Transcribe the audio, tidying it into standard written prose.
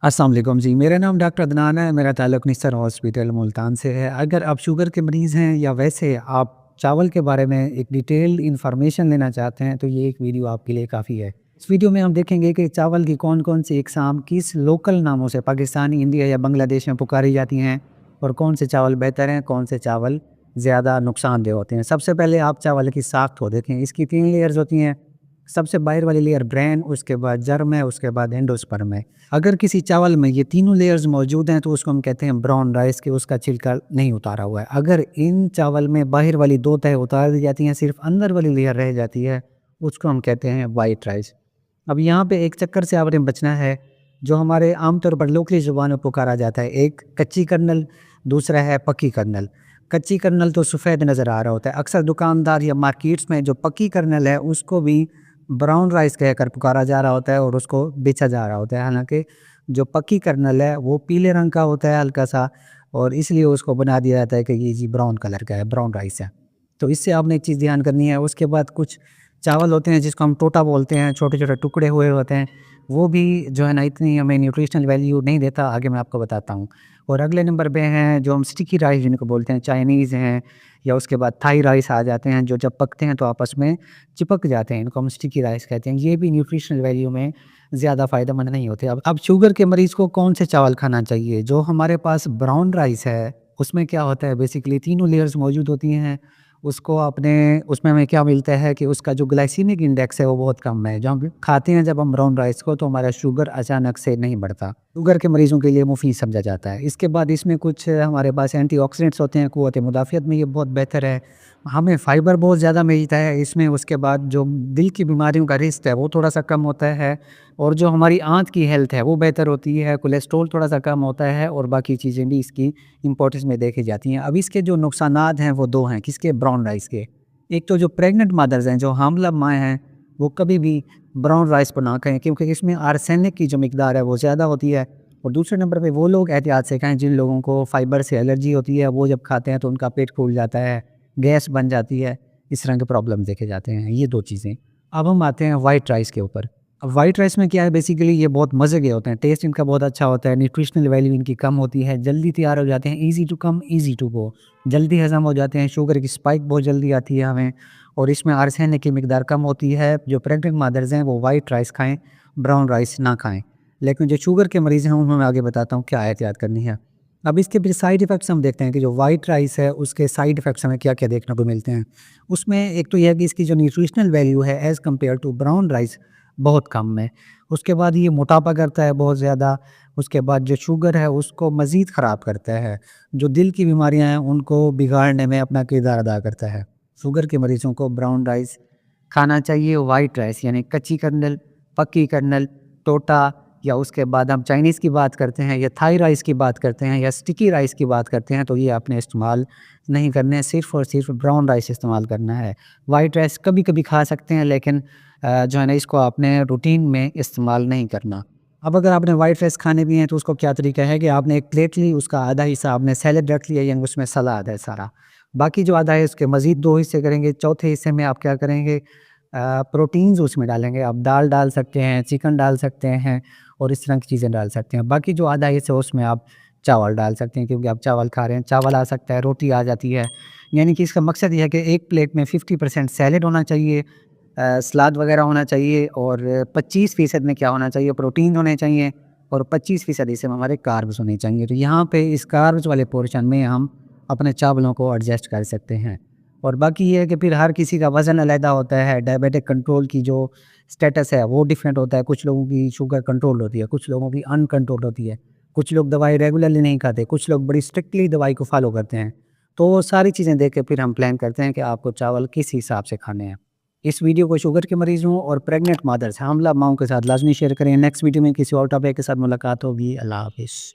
अस्सलाम वालेकुम जी, मेरा नाम डॉक्टर अदनान है, मेरा ताल्लुक़ निस्सर हॉस्पिटल मुल्तान से है। अगर आप शुगर के मरीज़ हैं या वैसे आप चावल के बारे में एक डिटेल्ड इन्फॉर्मेशन लेना चाहते हैं, तो ये एक वीडियो आपके लिए काफ़ी है। इस वीडियो में हम देखेंगे कि चावल की कौन-कौन सी इकसाम किस लोकल नामों से पाकिस्तानी, इंडिया या बांग्लादेश में पुकारी जाती हैं और कौन से चावल बेहतर हैं, कौन से चावल ज़्यादा नुकसानदेह होते हैं। सबसे पहले आप चावल की साख्त को देखें, इसकी 3 लेयर्स होती हैं। सबसे बाहर वाली लेयर ब्रेन, उसके बाद जर्म है, उसके बाद एंडोस्पर्म है। अगर किसी चावल में ये तीनों लेयर्स मौजूद हैं तो उसको हम कहते हैं ब्राउन राइस, कि उसका छिलका नहीं उतारा हुआ है। अगर इन चावल में बाहर वाली 2 तह उतार दी जाती हैं, सिर्फ अंदर वाली लेयर रह जाती है, उसको हम कहते हैं वाइट राइस। अब यहाँ पे एक चक्कर से आपने बचना है, जो हमारे आमतौर पर लोकली ज़ुबान में पुकारा जाता है। एक कच्ची कर्नल, दूसरा है पक्की कर्नल। कच्ची कर्नल तो सफ़ेद नज़र आ रहा होता है। अक्सर दुकानदार या मार्केट्स में जो पक्की कर्नल है उसको भी ब्राउन राइस कहकर पुकारा जा रहा होता है और उसको बेचा जा रहा होता है। हालांकि जो पक्की कर्नल है वो पीले रंग का होता है हल्का सा, और इसलिए उसको बना दिया जाता है कि ये जी ब्राउन कलर का है, ब्राउन राइस है। तो इससे आपने एक चीज़ ध्यान करनी है। उसके बाद कुछ चावल होते हैं जिसको हम टोटा बोलते हैं, छोटे छोटे टुकड़े हुए होते हैं, वो भी जो है ना इतनी हमें न्यूट्रिशनल वैल्यू नहीं देता, आगे मैं आपको बताता हूँ। और अगले नंबर पे हैं जो हम स्टिकी राइस जिनको बोलते हैं, चाइनीज़ हैं, या उसके बाद थाई राइस आ जाते हैं, जो जब पकते हैं तो आपस में चिपक जाते हैं, इनको हम स्टिकी राइस कहते हैं। ये भी न्यूट्रिशनल वैल्यू में ज़्यादा फ़ायदेमंद नहीं होते। अब शुगर के मरीज़ को कौन से चावल खाना चाहिए? जो हमारे पास ब्राउन राइस है उसमें क्या होता है, बेसिकली तीनों लेयर्स मौजूद होती हैं। उसको आपने उसमें हमें क्या मिलता है कि उसका जो ग्लाइसीमिक इंडेक्स है वो बहुत कम है। जब हम खाते हैं जब हम ब्राउन राइस को, तो हमारा शुगर अचानक से नहीं बढ़ता। शुगर के मरीज़ों के लिए मुफीद समझा जाता है। इसके बाद इसमें कुछ हमारे पास एंटीऑक्सीडेंट्स होते हैं, क़ुव्वत मुदाफ़ियत में ये बहुत बेहतर है। हमें फ़ाइबर बहुत ज़्यादा मिलता है इसमें। उसके बाद जो दिल की बीमारियों का रिस्क है वो थोड़ा सा कम होता है, और जो हमारी आँत की हेल्थ है वो बेहतर होती है। कोलेस्ट्रॉल थोड़ा सा कम होता है, और बाकी चीज़ें भी इसकी इम्पोर्टेंस में देखी जाती हैं। अब इसके जो नुकसानात हैं वो 2 हैं। किसके? ब्राउन राइस के। एक तो जो प्रेग्नेंट मदर्स हैं, जो हामला माएँ हैं, वो कभी भी ब्राउन राइस को ना खाएँ, क्योंकि इसमें आर्सेनिक की जो मिकदार है वो ज़्यादा होती है। और दूसरे नंबर पे वो लोग एहतियात से खाएँ जिन लोगों को फ़ाइबर से एलर्जी होती है। वो जब खाते हैं तो उनका पेट फूल जाता है, गैस बन जाती है, इस तरह के प्रॉब्लम देखे जाते हैं। ये 2 चीज़ें। अब हम आते हैं वाइट राइस के ऊपर। अब वाइट राइस में क्या है, बेसिकली ये बहुत मज़े के होते हैं, टेस्ट इनका बहुत अच्छा होता है, न्यूट्रिशनल वैल्यू इनकी कम होती है, जल्दी तैयार हो जाते हैं, easy to come, easy to go, जल्दी हज़म हो जाते हैं, शुगर की स्पाइक बहुत जल्दी आती है हमें, और इसमें आर्सेनिक की मिकदार कम होती है। जो प्रेग्नेंट मदर्स हैं वो वाइट राइस खाएँ, ब्राउन राइस ना खाएँ। लेकिन जो शुगर के मरीज़ हैं उन्हें मैं आगे बताता हूँ क्या एहतियात करनी है। अब इसके फिर साइड इफ़ेक्ट्स हम देखते हैं कि जो वाइट राइस है उसके साइड इफ़ेक्ट्स हमें क्या-क्या देखने को मिलते हैं। उसमें एक तो ये है कि इसकी जो न्यूट्रिशनल वैल्यू है as compare to brown rice बहुत कम है। उसके बाद ये मोटापा करता है बहुत ज़्यादा। उसके बाद जो शुगर है उसको मज़ीद ख़राब करता है। जो दिल की बीमारियाँ हैं उनको बिगाड़ने में अपना किरदार अदा करता है। शुगर के मरीज़ों को ब्राउन राइस खाना चाहिए, वाइट राइस यानी कच्ची कर्नल, पक्की कर्नल, टोटा, या उसके बाद हम चाइनीज़ की बात करते हैं, या थाई राइस की बात करते हैं, या स्टिकी राइस की बात करते हैं, तो ये आपने इस्तेमाल नहीं करने हैं, सिर्फ़ और सिर्फ ब्राउन राइस इस्तेमाल करना है। वाइट राइस कभी-कभी खा सकते हैं, लेकिन जो है ना इसको आपने रूटीन में इस्तेमाल नहीं करना। अब अगर आपने वाइट राइस खाने भी हैं तो उसको क्या तरीका है कि आपने एक प्लेट ली, उसका आधा हिस्सा आपने सैलेड रख लिया, यानी उसमें सलाद है सारा। बाकी जो आधा है उसके मज़ीद 2 हिस्से करेंगे, चौथे हिस्से में आप क्या करेंगे, प्रोटीन्स उसमें डालेंगे। आप दाल डाल सकते हैं, चिकन डाल सकते हैं, और इस तरह की चीज़ें डाल सकते हैं। बाकी जो आधा हिस्सा है उसमें आप चावल डाल सकते हैं, क्योंकि आप चावल खा रहे हैं। चावल आ सकता है, रोटी आ जाती है, यानी कि इसका मकसद ये है कि एक प्लेट में 50% सैलेड होना चाहिए, सलाद वगैरह होना चाहिए, और 25% में क्या होना चाहिए, प्रोटीन होने चाहिए, और 25% इसमें हमारे कार्ब्स होने चाहिए। तो यहाँ पे इस कार्ब्स वाले पोर्शन में हम अपने चावलों को एडजस्ट कर सकते हैं। और बाकी ये है कि फिर हर किसी का वज़न अलग होता है, डायबिटिक कंट्रोल की जो स्टेटस है वो डिफरेंट होता है। कुछ लोगों की शुगर कंट्रोल होती है, कुछ लोगों की अनकंट्रोल होती है, कुछ लोग दवाई रेगुलरली नहीं खाते, कुछ लोग बड़ी स्ट्रिक्टली दवाई को फॉलो करते हैं। तो वो सारी चीज़ें देख के फिर हम प्लान करते हैं कि आपको चावल किस हिसाब से खाने हैं। इस वीडियो को शुगर के मरीज़ों और प्रेग्नेंट मदर्स, हामला माओं के साथ लाज़मी शेयर करें। नेक्स्ट वीडियो में किसी और टॉपिक के साथ मुलाकात होगी। अल्लाह हाफ़िज़।